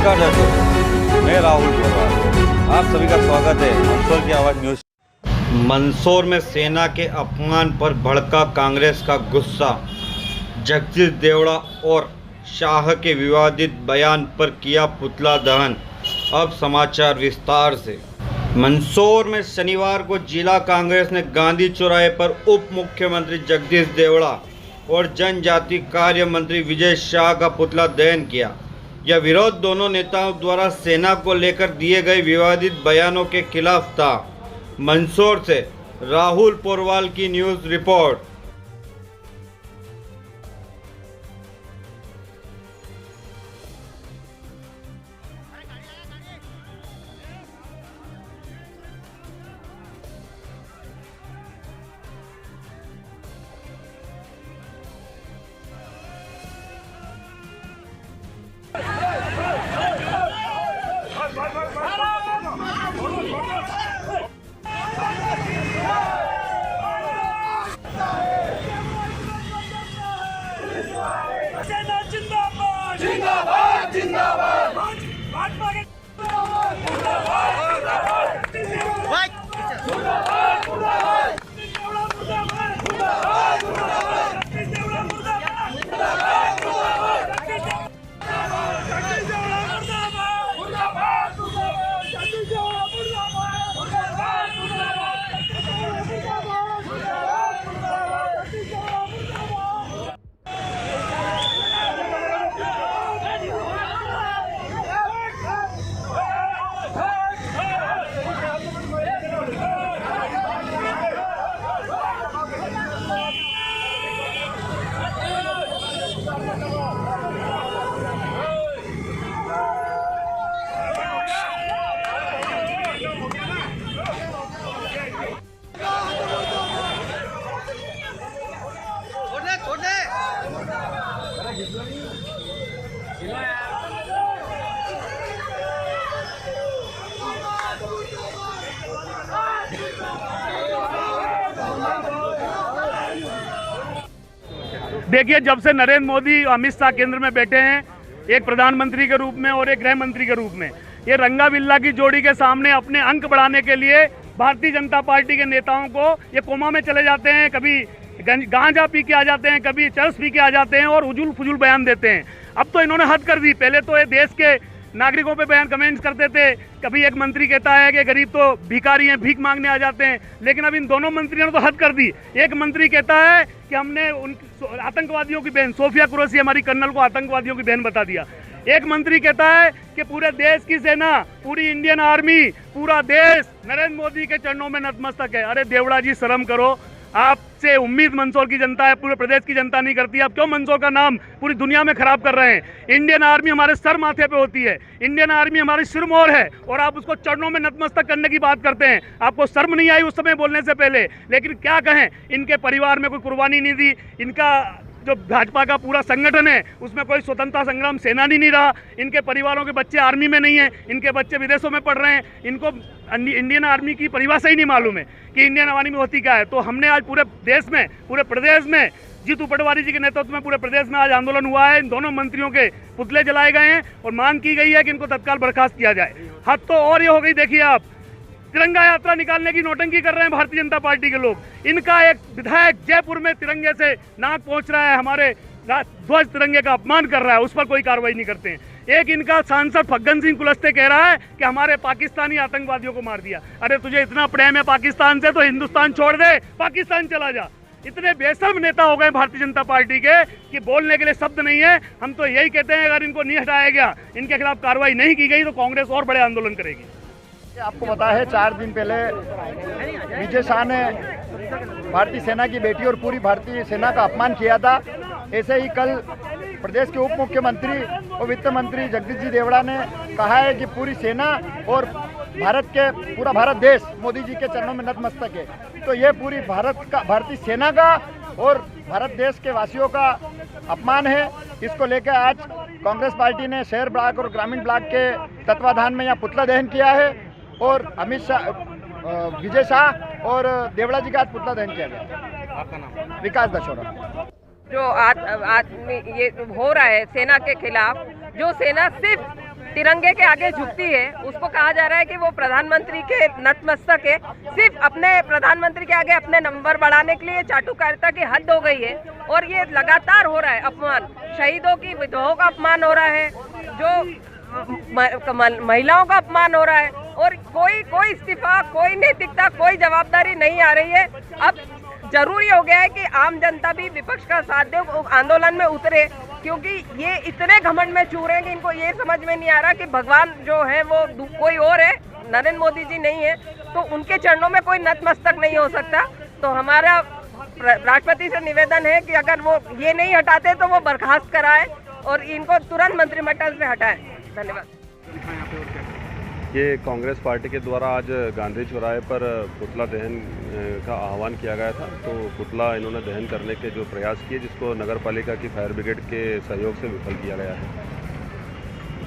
नमस्कार दर्शकों, मैं राहुल पोरवाल। आप सभी का स्वागत है मंदसौर की आवाज़ न्यूज़। मंदसौर में सेना के अपमान पर भड़का कांग्रेस का गुस्सा। जगदीश देवड़ा और शाह के विवादित बयान पर किया पुतला दहन। अब समाचार विस्तार से। मंदसौर में शनिवार को जिला कांग्रेस ने गांधी चौराहे पर उप मुख्यमंत्री जगदीश देवड़ा और जनजाति कार्य मंत्री विजय शाह का पुतला दहन किया। यह विरोध दोनों नेताओं द्वारा सेना को लेकर दिए गए विवादित बयानों के खिलाफ था। मंदसौर से राहुल पोरवाल की न्यूज़ रिपोर्ट। सेना जिंदाबाद जिंदाबाद जिंदाबाद भाजपा के जिंदाबाद जिंदाबाद जिंदाबाद देखिए, जब से नरेंद्र मोदी अमित शाह केंद्र में बैठे हैं, एक प्रधानमंत्री के रूप में और एक गृह मंत्री के रूप में, ये रंगा बिल्ला की जोड़ी के सामने अपने अंक बढ़ाने के लिए भारतीय जनता पार्टी के नेताओं को ये कोमा में चले जाते हैं, कभी गांजा पी के आ जाते हैं, कभी चरस पी के आ जाते हैं और उजुल फुजुल बयान देते हैं। अब तो इन्होंने हद कर दी। पहले तो ये देश के नागरिकों पे बयान कमेंट्स करते थे। कभी एक मंत्री कहता है कि गरीब तो भिखारी हैं, भीख मांगने आ जाते हैं, लेकिन अब इन दोनों मंत्रियों ने तो हद कर दी। एक मंत्री कहता है कि हमने उन आतंकवादियों की बहन सोफिया कुरैशी हमारी कर्नल को आतंकवादियों की बहन बता दिया। एक मंत्री कहता है कि पूरे देश की सेना, पूरी इंडियन आर्मी, पूरा देश नरेंद्र मोदी के चरणों में नतमस्तक है। अरे देवड़ा जी, शर्म करो। आपसे उम्मीद मंदसौर की जनता है, पूरे प्रदेश की जनता नहीं करती। आप क्यों मंदसौर का नाम पूरी दुनिया में खराब कर रहे हैं? इंडियन आर्मी हमारे सर माथे पे होती है, इंडियन आर्मी हमारी सिरमौर है, और आप उसको चरणों में नतमस्तक करने की बात करते हैं। आपको शर्म नहीं आई उस समय बोलने से पहले? लेकिन क्या कहें, इनके परिवार में कोई कुर्बानी नहीं दी। इनका जो भाजपा का पूरा संगठन है उसमें कोई स्वतंत्रता संग्राम सेनानी नहीं रहा। इनके परिवारों के बच्चे आर्मी में नहीं हैं, इनके बच्चे विदेशों में पढ़ रहे हैं। इनको इंडियन आर्मी की परिभाषा ही नहीं मालूम है कि इंडियन आर्मी होती क्या है। तो हमने आज पूरे देश में, पूरे प्रदेश में, जीतू पटवारी जी के नेतृत्व में पूरे प्रदेश में आज आंदोलन हुआ है। इन दोनों मंत्रियों के पुतले जलाए गए हैं और मांग की गई है कि इनको तत्काल बर्खास्त किया जाए। हद तो और ये हो गई। देखिए, आप तिरंगा यात्रा निकालने की नौटंकी कर रहे हैं भारतीय जनता पार्टी के लोग। इनका एक विधायक जयपुर में तिरंगे से नाक पहुंच रहा है, हमारे ध्वज तिरंगे का अपमान कर रहा है, उस पर कोई कार्रवाई नहीं करते हैं। एक इनका सांसद फग्गन सिंह कुलस्ते कह रहा है कि हमारे पाकिस्तानी आतंकवादियों को मार दिया। अरे तुझे इतना प्रेम है पाकिस्तान से तो हिंदुस्तान छोड़ दे, पाकिस्तान चला जा। इतने बेशर्म नेता हो गए भारतीय जनता पार्टी के कि बोलने के लिए शब्द नहीं है। हम तो यही कहते हैं, अगर इनको नहीं हटाया गया, इनके खिलाफ कार्रवाई नहीं की गई तो कांग्रेस और बड़े आंदोलन करेगी। आपको पता है, 4 दिन पहले विजय शाह ने भारतीय सेना की बेटी और पूरी भारतीय सेना का अपमान किया था। ऐसे ही कल प्रदेश के उप मुख्यमंत्री और वित्त मंत्री जगदीश जी देवड़ा ने कहा है कि पूरी सेना और पूरा भारत देश मोदी जी के चरणों में नतमस्तक है। तो ये पूरी भारतीय सेना का और भारत देश के वासियों का अपमान है। इसको लेकर आज कांग्रेस पार्टी ने शहर ब्लॉक और ग्रामीण ब्लॉक के तत्वाधान में यहाँ पुतला दहन किया है और अमित शाह, विजय शाह और देवड़ा जी का आज पुतला दहन किया गया। आपका नाम? विकास दशोरा। जो ये हो रहा है सेना के खिलाफ, जो सेना सिर्फ तिरंगे के आगे झुकती है, उसको कहा जा रहा है कि वो प्रधानमंत्री के नतमस्तक है। सिर्फ अपने प्रधानमंत्री के आगे अपने नंबर बढ़ाने के लिए चाटुकारिता की हद हो गई है और ये लगातार हो रहा है अपमान। शहीदों की विधवाओं का अपमान हो रहा है, जो महिलाओं का अपमान हो रहा है और कोई इस्तीफा, कोई नैतिकता, कोई जवाबदारी नहीं आ रही है। अब जरूरी हो गया है कि आम जनता भी विपक्ष का साथ दे, आंदोलन में उतरे, क्योंकि ये इतने घमंड में चूर हैं कि इनको ये समझ में नहीं आ रहा कि भगवान जो है वो कोई और है, नरेंद्र मोदी जी नहीं है, तो उनके चरणों में कोई नतमस्तक नहीं हो सकता। तो हमारा राष्ट्रपति से निवेदन है कि अगर वो ये नहीं हटाते तो वो बर्खास्त कराए और इनको तुरंत मंत्रिमंडल से हटाएं। धन्यवाद। ये कांग्रेस पार्टी के द्वारा आज गांधी चौराहे पर पुतला दहन का आह्वान किया गया था, तो पुतला इन्होंने दहन करने के जो प्रयास किए, जिसको नगर पालिका की फायर ब्रिगेड के सहयोग से विफल किया गया है।